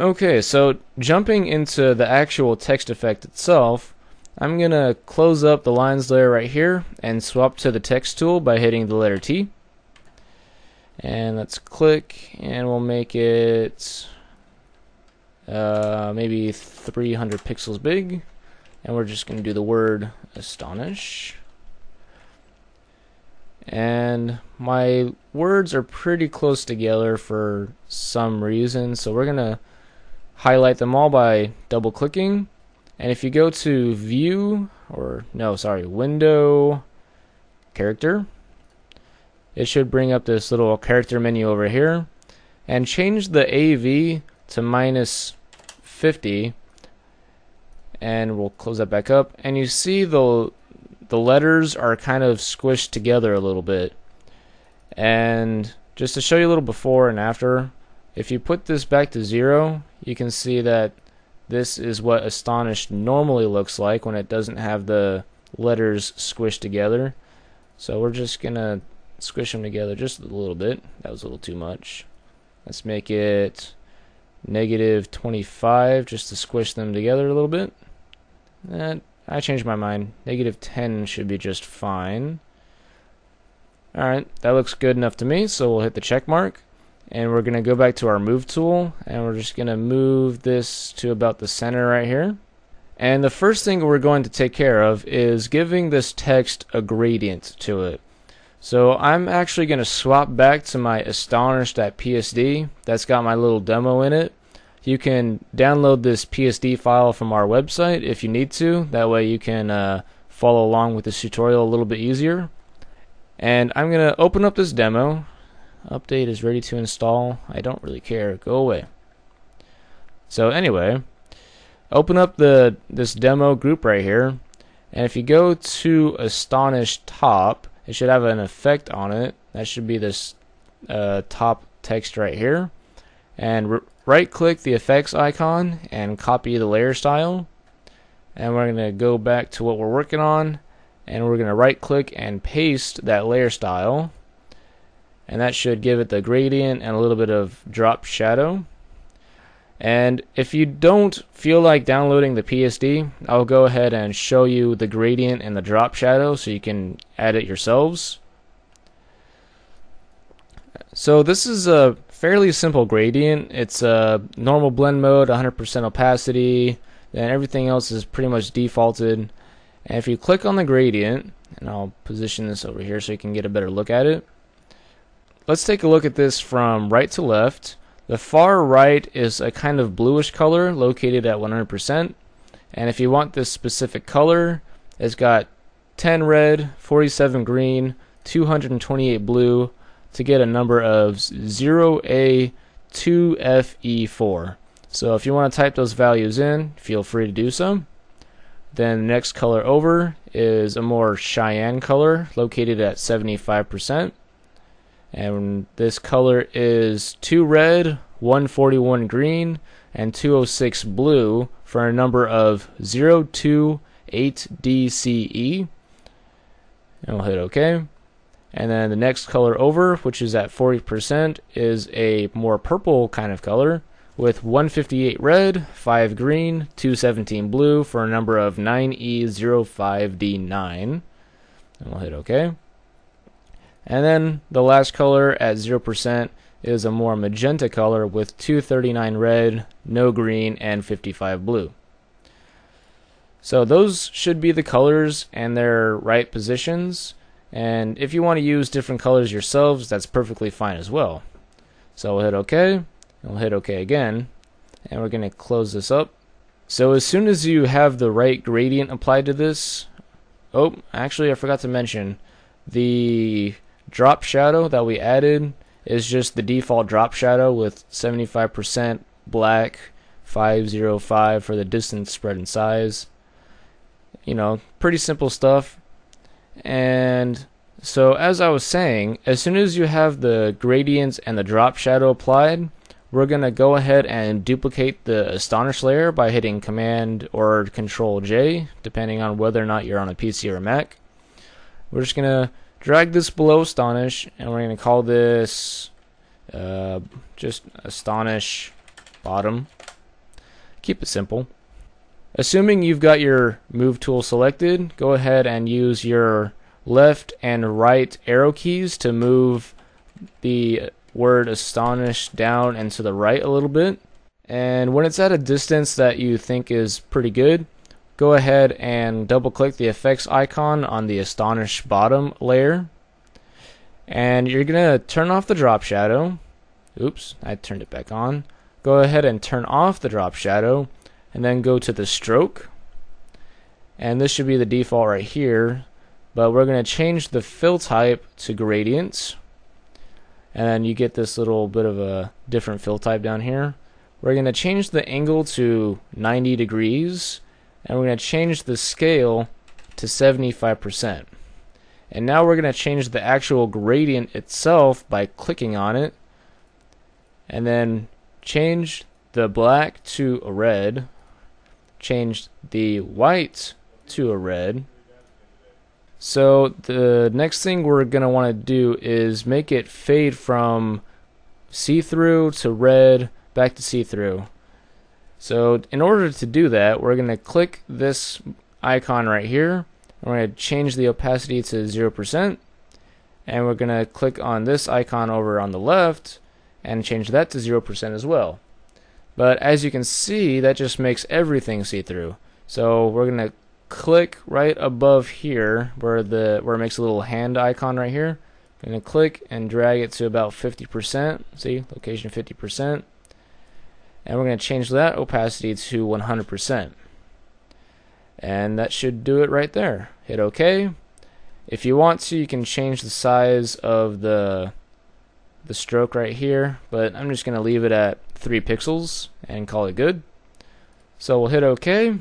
Okay, so jumping into the actual text effect itself, I'm going to close up the lines layer right here and swap to the text tool by hitting the letter T. And let's click and we'll make it maybe 300 pixels big. And we're just going to do the word Astonish. And my words are pretty close together for some reason, so we're going to highlight them all by double clicking. And if you go to window character, it should bring up this little character menu over here and change the AV to -50, and we'll close that back up, and you see the letters are kind of squished together a little bit. And just to show you a little before and after, if you put this back to 0, you can see that this is what Astonish normally looks like when it doesn't have the letters squished together. So we're just gonna squish them together just a little bit. That was a little too much. Let's make it -25 just to squish them together a little bit. I changed my mind. -10 should be just fine. Alright, that looks good enough to me, so we'll hit the check mark. And we're going to go back to our move tool, and we're just going to move this to about the center right here. And the first thing we're going to take care of is giving this text a gradient to it. So I'm actually going to swap back to my Astonish.psd. That's got my little demo in it. You can download this PSD file from our website if you need to. That way you can follow along with this tutorial a little bit easier. And I'm going to open up this demo. Update is ready to install. I don't really care. Go away. So anyway, open up this demo group right here. And if you go to Astonish top, it should have an effect on it. That should be this top text right here. And right click the effects icon and copy the layer style. And we're going to go back to what we're working on. And we're going to right click and paste that layer style. And that should give it the gradient and a little bit of drop shadow. And if you don't feel like downloading the PSD, I'll go ahead and show you the gradient and the drop shadow so you can add it yourselves. So this is a fairly simple gradient. It's a normal blend mode, 100% opacity, and everything else is pretty much defaulted. And if you click on the gradient, and I'll position this over here so you can get a better look at it. Let's take a look at this from right to left. The far right is a kind of bluish color located at 100%. And if you want this specific color, it's got 10 red, 47 green, 228 blue to get a number of 0A2FE4. So if you want to type those values in, feel free to do so. Then the next color over is a more cyan color located at 75%. And this color is 2 red, 141 green, and 206 blue for a number of 028DCE. And we'll hit OK. And then the next color over, which is at 40%, is a more purple kind of color with 158 red, 5 green, 217 blue for a number of 9E05D9. And we'll hit OK. And then the last color at 0% is a more magenta color with 239 red, no green, and 55 blue. So those should be the colors and their right positions. And if you want to use different colors yourselves, that's perfectly fine as well. So we'll hit OK, and we'll hit OK again, and we're going to close this up. So as soon as you have the right gradient applied to this, oh, actually I forgot to mention, the drop shadow that we added is just the default drop shadow with 75% black, 505 for the distance, spread, and size. You know, pretty simple stuff. And so as I was saying, as soon as you have the gradients and the drop shadow applied, we're going to go ahead and duplicate the Astonish layer by hitting Command or Control J, depending on whether or not you're on a PC or a Mac. We're just going to drag this below Astonish, and we're going to call this just Astonish bottom. Keep it simple. Assuming you've got your move tool selected, go ahead and use your left and right arrow keys to move the word Astonish down and to the right a little bit. And when it's at a distance that you think is pretty good, go ahead and double click the effects icon on the Astonish bottom layer. And you're going to turn off the drop shadow. Oops, I turned it back on. Go ahead and turn off the drop shadow and then go to the stroke. And this should be the default right here, but we're going to change the fill type to gradient. And then you get this little bit of a different fill type down here. We're going to change the angle to 90 degrees, and we're going to change the scale to 75%. And now we're going to change the actual gradient itself by clicking on it, and then change the black to a red, change the white to a red. So the next thing we're going to want to do is make it fade from see-through to red back to see-through. So in order to do that, we're going to click this icon right here. We're going to change the opacity to 0%, and we're going to click on this icon over on the left and change that to 0% as well. But as you can see, that just makes everything see-through. So we're going to click right above here where it makes a little hand icon right here. I'm going to click and drag it to about 50%. See, location 50%. And we're going to change that opacity to 100%. And that should do it right there. Hit OK. If you want to, you can change the size of the stroke right here, but I'm just going to leave it at 3 pixels and call it good. So we'll hit OK.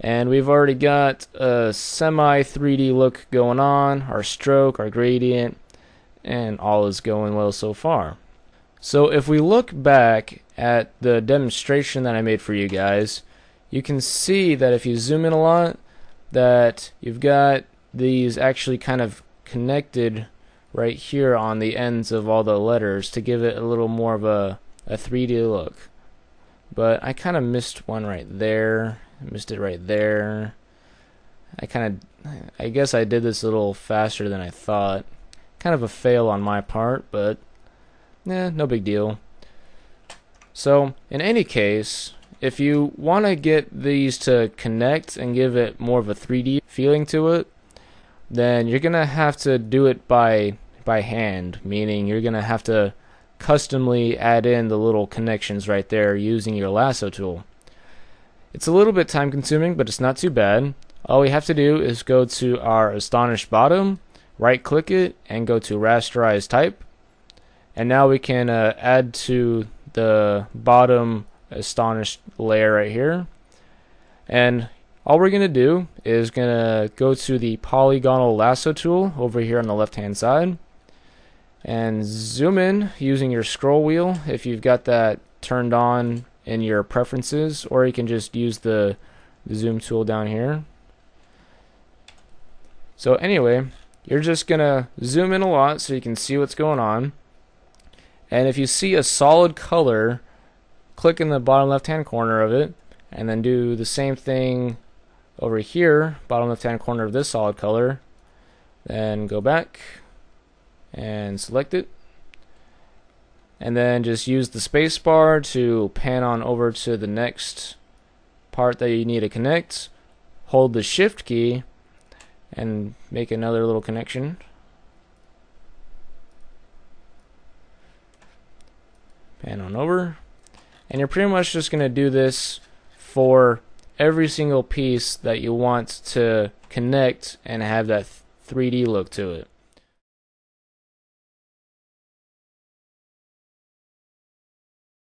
And we've already got a semi 3D look going on, our stroke, our gradient, and all is going well so far. So if we look back at the demonstration that I made for you guys, you can see that if you zoom in a lot, that you've got these actually kind of connected right here on the ends of all the letters to give it a little more of a 3D look. But I kind of missed one right there. I missed it right there. I guess I did this a little faster than I thought. Kind of a fail on my part, but no big deal. So in any case, if you want to get these to connect and give it more of a 3D feeling to it, then you're gonna have to do it by hand, meaning you're gonna have to customly add in the little connections right there using your lasso tool. It's a little bit time consuming, but it's not too bad. All we have to do is go to our Astonish bottom, right click it, and go to rasterize type. And now we can add to the bottom Astonish layer right here. And all we're going to do is going to go to the polygonal lasso tool over here on the left hand side and zoom in using your scroll wheel if you've got that turned on in your preferences, or you can just use the zoom tool down here. So anyway, you're just gonna zoom in a lot so you can see what's going on, and if you see a solid color, click in the bottom left hand corner of it and then do the same thing over here, bottom left hand corner of this solid color, then go back and select it, and then just use the space bar to pan on over to the next part that you need to connect. Hold the shift key and make another little connection. Pan on over, and you're pretty much just going to do this for every single piece that you want to connect and have that 3D look to it.